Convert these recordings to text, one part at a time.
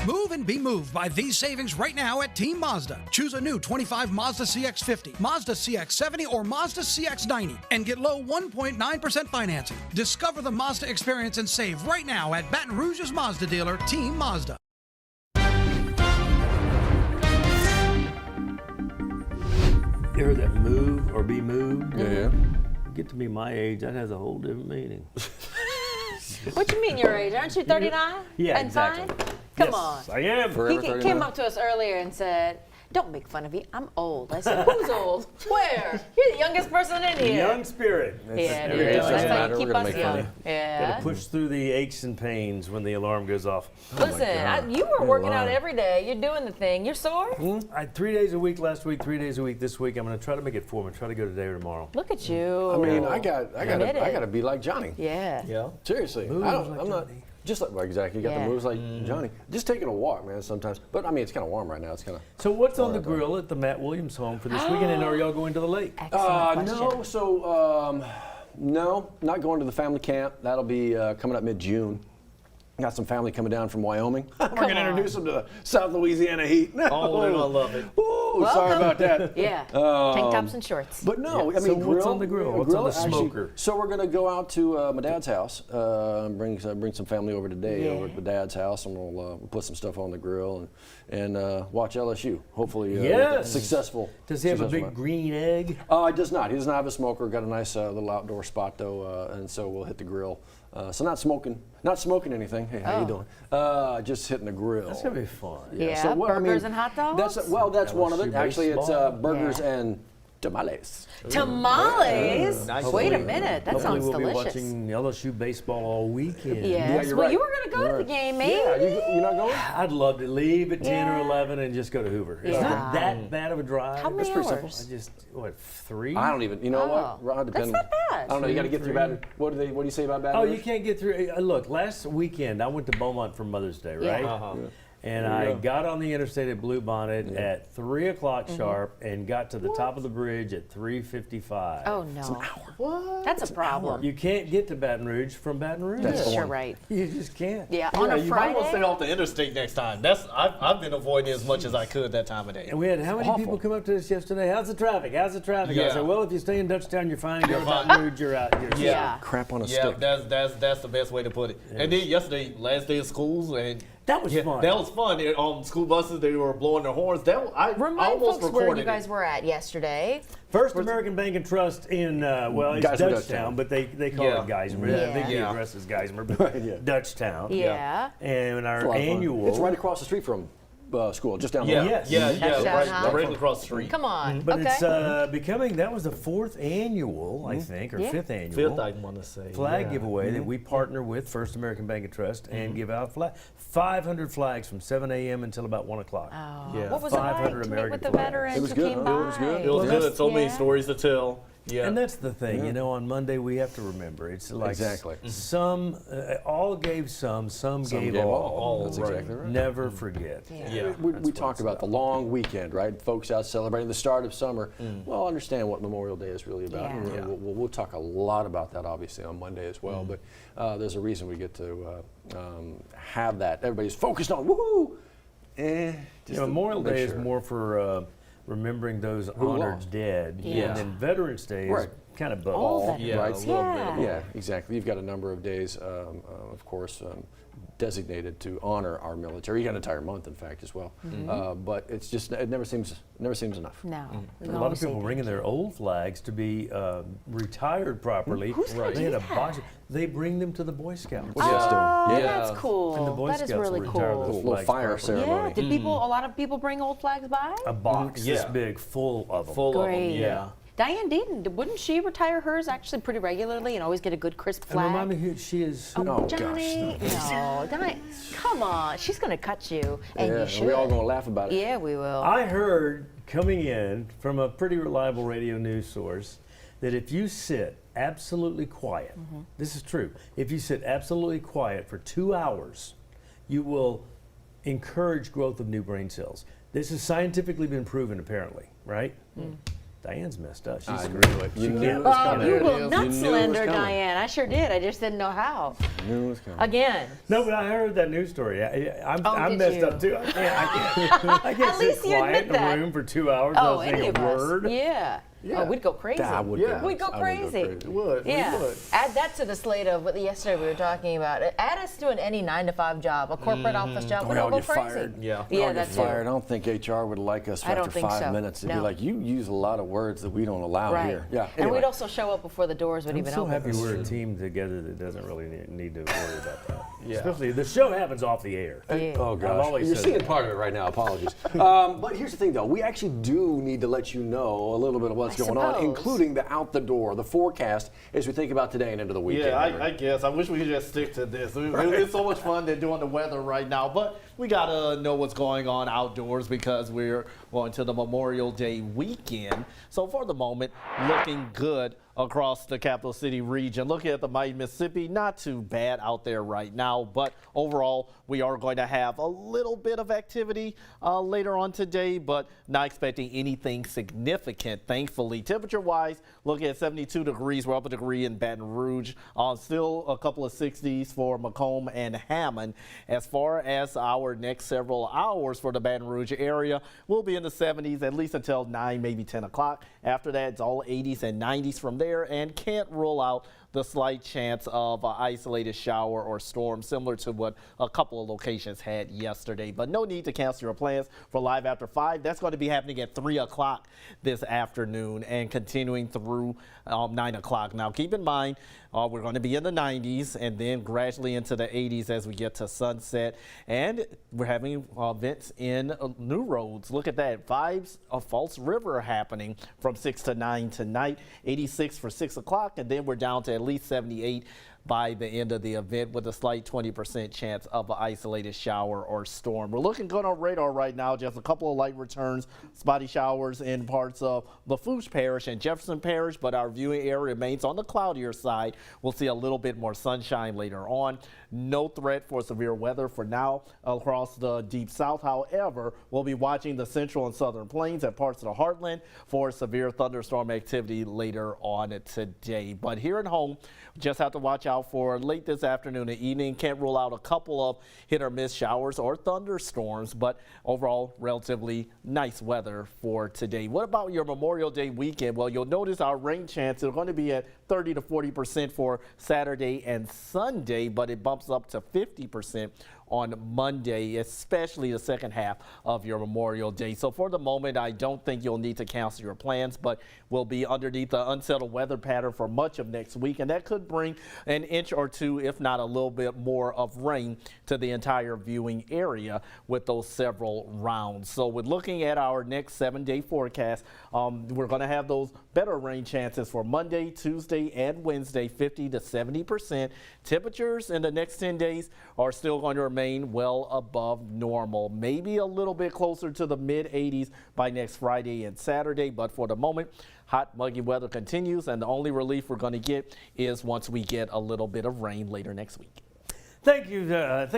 Move and be moved by these savings right now at Team Mazda. Choose a new 25 Mazda CX-50, Mazda CX-70, or Mazda CX-90 and get low 1.9% financing. Discover the Mazda experience and save right now at Baton Rouge's Mazda dealer, Team Mazda. You heard that move or be moved? Yeah. Get to be my age, that has a whole different meaning. What you mean your age? Aren't you 39? Yeah, and exactly. Fine? Come Yes, on. I am. Forever He 39. came up to us earlier and said, "Don't make fun of me. I'm old." I said, "Who's old? Where? You're the youngest person in here." Young spirit. Yeah, Every day dude. That's doesn't how matter. you keep We're gonna us make fun young. of Yeah. Gotta push through the aches and pains when the alarm goes off. Listen, you were working out every day. You're doing the thing. You're sore? I had 3 days a week last week, 3 days a week this week. I'm gonna try to make it 4. I'm gonna try to go today or tomorrow. Look at you. I mean, I gotta Committed. be like Johnny. Yeah. Yeah. Seriously, Moves like I'm not Johnny. just like exactly. You got Yeah. the moves like Johnny. Just taking a walk, man. Sometimes, but I mean, it's kind of warm right now. It's kind of. So what's on the grill at the Matt Williams home for this weekend? And are y'all going to the lake? Excellent question. No, so no, not going to the family camp. That'll be coming up mid-June. Got some family coming down from Wyoming. We're gonna introduce them to the South Louisiana heat. Oh, they're gonna love it. Ooh, sorry about that. Yeah. Tank tops and shorts. But no, Yeah. I mean, So what's on the grill? What's on the actually, smoker? So we're gonna go out to my dad's house. Bring some family over today over at my dad's house, and we'll put some stuff on the grill and watch LSU. Hopefully, Yes. successful. Does he have a successful big green egg? He does not. He doesn't have a smoker. Got a nice little outdoor spot though, and so we'll hit the grill. So not smoking anything. Hey, how you doing? Just hitting the grill. That's gonna be fun. Yeah, So, well, I mean, burgers and hot dogs? That's one of it. LSU Actually, it's baseball. burgers Yeah. and tamales. Tamales? Nice. Wait a minute, that Hopefully sounds we'll delicious. be watching LSU baseball all weekend. Yes. you're Well, right. you were going to go to the game, maybe. Yeah, you're not going? I'd love to leave at 10 or Yeah. 11 and just go to Hoover. It's Yeah. not that bad of a drive. How many pretty hours? simple. I just, what, 3? I don't even. You know Oh, what? Ron, that's not bad. I don't know. You got to get through 3. Baton. What do you say about Baton Oh, Rouge? you can't get through. Look, last weekend I went to Beaumont for Mother's Day, Yeah. right? Uh-huh. And There you I go. got on the interstate at Blue Bonnet at 3 o'clock Mm-hmm. sharp and got to the top of the bridge at 3:55. Oh, no. What? That's a problem. You can't get to Baton Rouge from Baton Rouge. That's the You're one. right. You just can't. Yeah, on a You might want to stay Friday? off the interstate next time. I've been avoiding as much as I could that time of day. And we had how many awful. people come up to us yesterday? How's the traffic? How's the traffic? I Yeah. said, well, if you stay in Dutchtown, you're fine. Go to fine. Baton Rouge, you're out. You're Yeah. Crap on a Yeah, stick. that's the best way to put it. And then yesterday, last day of schools, and That was fun. That was fun. On school buses, they were blowing their horns. I Remind almost folks where recorded you guys were at yesterday. First American Bank and Trust in, well, it's Geismar, Dutchtown, but they call Yeah. it Geismar. Yeah. I think the Yeah. address is Geismar, but Right, yeah. Dutchtown. Yeah. And our It's a lot of fun. annual. It's right across the street from school, just down the Yeah, road. Yes. yeah, Touchdown, right, huh? directly across the street. Come on. But okay. it's becoming, that was the 4th annual, I think, or Yeah. 5th annual. Fifth, I want to say. Flag yeah. giveaway that we partner with First American Bank and Trust and give out 500 flags from 7 a.m. until about 1 o'clock. Oh. Yeah. What was it like 500 to meet American with the flags. veterans It was who good, came huh? by? It was good. It was good. So many Yeah. stories to tell. Yeah. And that's the thing, you know, on Monday we have to remember, it's like Exactly. some, all gave some gave gave all. That's right. exactly right. Never forget. Yeah. We talked about the long weekend, right? Folks out celebrating the start of summer. Well, understand what Memorial Day is really about. Yeah. And Yeah. we'll talk a lot about that, obviously, on Monday as well. But there's a reason we get to have that. Everybody's focused on woohoo. You know, Memorial make Day is sure. more for remembering those honored lost. dead. Yeah. And then Veterans Day is Right. kind of both. All All, veterans. Yeah, right? a little Yeah. bit. Yeah, exactly. You've got a number of days, of course, designated to honor our military. You got an entire month, in fact, as well. But it's just it never seems enough. No. A lot of people bringing their old flags to be retired properly. Who's gonna They had do a that? bunch. They bring them to the Boy Scouts. Boy Scouts do. Oh, Yeah. that's cool. And the Boy That is Scouts really will retire cool. those Little flags fire properly. ceremony. Yeah. Did people? A lot of people bring old flags by? A box this Yeah. big full of them. Full of them. Great. Yeah. Diane Deaton, wouldn't she retire hers actually pretty regularly and always get a good crisp And flag? remind me who she is. Who? Oh, Johnny, no, Diane, come on, she's gonna cut you, and Yeah, you and should. we're all going to laugh about it. Yeah, we will. I heard coming in from a pretty reliable radio news source that if you sit absolutely quiet, this is true, if you sit absolutely quiet for 2 hours, you will encourage growth of new brain cells. This has scientifically been proven, apparently, right? Diane's messed up. She's I screwed. knew it. You knew it Oh, was coming. you There it will is. not You knew it was slander coming. Diane. I sure did. I just didn't know how. Knew it was coming. Again. No, but I heard that news story. I'm did messed you? up too. I can't At sit least you quiet admit in a that. room for 2 hours Oh, without any saying of a us. word. Yeah. Oh, we'd go crazy. I would Yeah. go. We'd go I would crazy. It would. Yeah. We would. Add that to the slate of what yesterday we were talking about. Add us to any 9-to-5 job, a corporate office job. We'd We all all go get crazy. fired. Yeah. We all Yeah, get that's fired. it. I don't think HR would like us I don't after think 5 so. minutes. They'd be No. like, you use a lot of words that we don't allow Right. here. Yeah. And Anyway. we'd also show up before the doors would I'm even so open. happy we're a team together that doesn't really need to worry about that. Yeah. Especially the show happens off the air. Yeah. Oh I've gosh, always you're said seeing that. part of it right now. Apologies. But here's the thing, though. We actually do need to let you know a little bit of what's I going on, suppose. including the out the door, the forecast as we think about today and into the weekend. Yeah, Henry. I guess. I wish we could just stick to this. It's so much fun than doing the weather right now, but we gotta know what's going on outdoors because we're going to the Memorial Day weekend. So for the moment, looking good across the capital city region. Looking at the mighty Mississippi, not too bad out there right now, but overall, we are going to have a little bit of activity later on today, but not expecting anything significant, thankfully. Temperature-wise, looking at 72 degrees. We're up a degree in Baton Rouge. Still a couple of 60s for Macomb and Hammond. As far as our next several hours for the Baton Rouge area, we'll be in the 70s at least until 9, maybe 10 o'clock. After that, it's all 80s and 90s from there, and can't rule out the slight chance of an isolated shower or storm similar to what a couple of locations had yesterday. But no need to cancel your plans for Live After 5. That's going to be happening at 3 o'clock this afternoon and continuing through 9 o'clock. Now keep in mind, we're going to be in the 90s and then gradually into the 80s as we get to sunset. And we're having events in New Roads. Look at that. Vibes of False River happening from 6 to 9 tonight. 86 for 6 o'clock. And then we're down to at least 78 by the end of the event with a slight 20% chance of an isolated shower or storm. We're looking good on radar right now. Just a couple of light returns, spotty showers in parts of Lafourche Parish and Jefferson Parish, but our viewing area remains on the cloudier side. We'll see a little bit more sunshine later on. No threat for severe weather for now across the deep south. However, we'll be watching the central and southern plains and parts of the heartland for severe thunderstorm activity later on today. But here at home, just have to watch out for late this afternoon and evening. Can't rule out a couple of hit or miss showers or thunderstorms, but overall relatively nice weather for today. What about your Memorial Day weekend? Well, you'll notice our rain chances are going to be at 30 to 40% for Saturday and Sunday, but it bumps up to 50% on Monday, especially the second half of your Memorial Day. So for the moment, I don't think you'll need to cancel your plans, but we'll be underneath the unsettled weather pattern for much of next week, and that could bring an inch or two, if not a little bit more of rain to the entire viewing area with those several rounds. So with looking at our next 7-day forecast, we're going to have those better rain chances for Monday, Tuesday, and Wednesday, 50 to 70%. Temperatures in the next 10 days are still going to remain well above normal, maybe a little bit closer to the mid 80s by next Friday and Saturday, but for the moment, hot, muggy weather continues, and the only relief we're going to get is once we get a little bit of rain later next week. Thank you, Jared.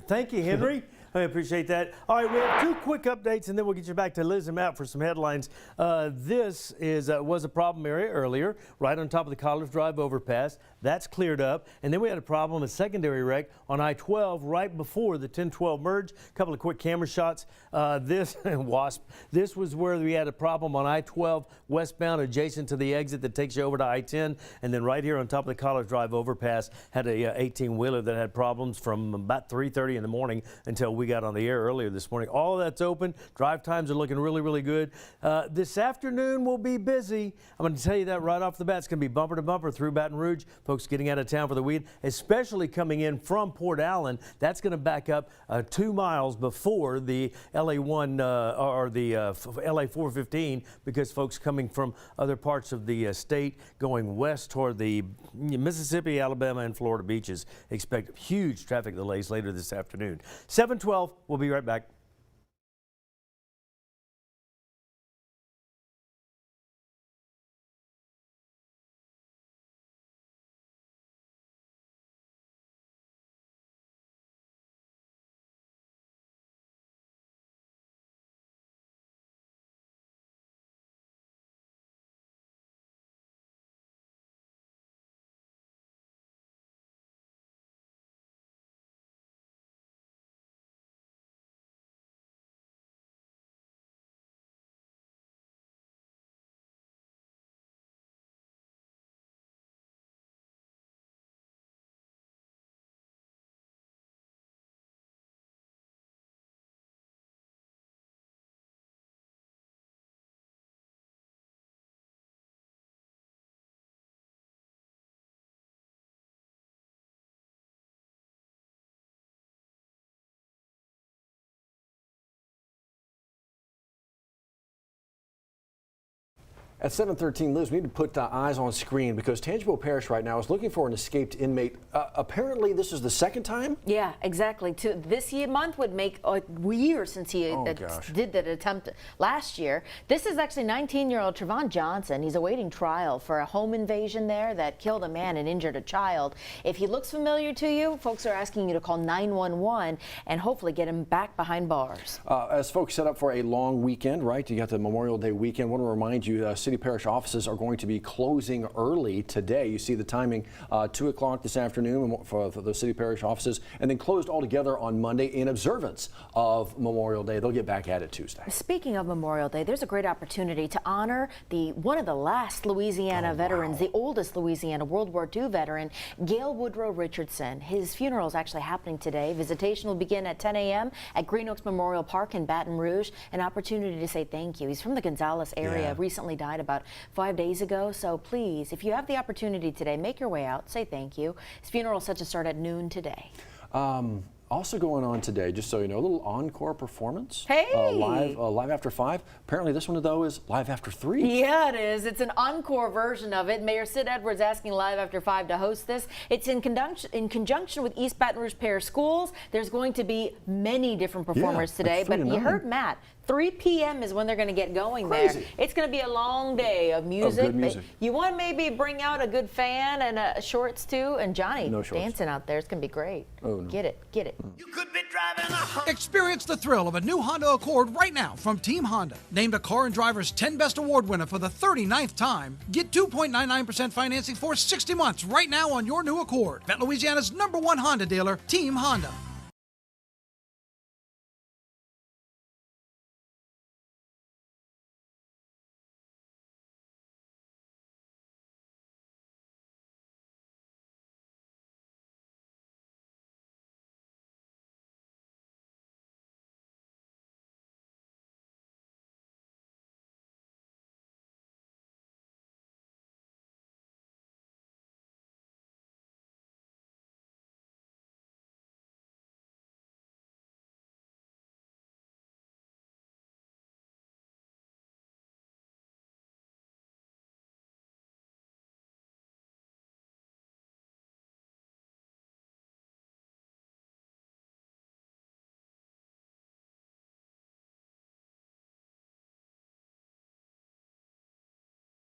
Thank you, Henry. I appreciate that. All right, we have 2 quick updates, and then we'll get you back to Liz and Matt for some headlines. This was a problem area earlier, right on top of the College Drive overpass. That's cleared up. And then we had a problem, a secondary wreck on I-12 right before the 10-12 merge. A couple of quick camera shots. This was where we had a problem on I-12 westbound adjacent to the exit that takes you over to I-10. And then right here on top of the College Drive overpass had a 18-wheeler that had problems from about 3:30 in the morning until we got on the air earlier this morning. All of that's open. Drive times are looking really, really good. This afternoon will be busy. I'm going to tell you that right off the bat. It's going to be bumper to bumper through Baton Rouge. Folks getting out of town for the weekend, especially coming in from Port Allen. That's going to back up 2 miles before the LA1 or the LA 415 because folks coming from other parts of the state going west toward the Mississippi, Alabama, and Florida beaches expect huge traffic delays later this afternoon. 7:12. We'll be right back. At 7:13, Liz, we need to put eyes on screen because Tangipahoa Parish right now is looking for an escaped inmate. Apparently, this is the second time? Yeah, exactly. This month would make a year since he did that attempt last year. This is actually 19-year-old Trevon Johnson. He's awaiting trial for a home invasion there that killed a man and injured a child. If he looks familiar to you, folks are asking you to call 911 and hopefully get him back behind bars. As folks set up for a long weekend, right? You got the Memorial Day weekend. I want to remind you, city parish offices are going to be closing early today. You see the timing, 2 o'clock this afternoon for the city parish offices, and then closed altogether on Monday in observance of Memorial Day. They'll get back at it Tuesday. Speaking of Memorial Day, there's a great opportunity to honor one of the last Louisiana veterans, the oldest Louisiana World War II veteran, Gail Woodrow Richardson. His funeral is actually happening today. Visitation will begin at 10 a.m. at Green Oaks Memorial Park in Baton Rouge. An opportunity to say thank you. He's from the Gonzales area, recently died about 5 days ago. So please, if you have the opportunity today, make your way out, say thank you. His funeral is set to start at noon today. Also going on today, just so you know, a little encore performance. Hey! Live after 5. Apparently this one, though, is live after 3. Yeah, it is. It's an encore version of it. Mayor Sid Edwards asking Live After 5 to host this. It's in conjunction with East Baton Rouge Parish Schools. There's going to be many different performers today, but you heard Matt. 3 p.m. is when they're going to get going there. It's going to be a long day of music. Good music. You want to maybe bring out a good fan and shorts too, and Johnny dancing out there. It's going to be great. Oh, no. Get it. You could be driving a Experience the thrill of a new Honda Accord right now from Team Honda. Named a Car and Driver's 10 Best Award winner for the 39th time. Get 2.99% financing for 60 months right now on your new Accord. At Louisiana's #1 Honda dealer, Team Honda.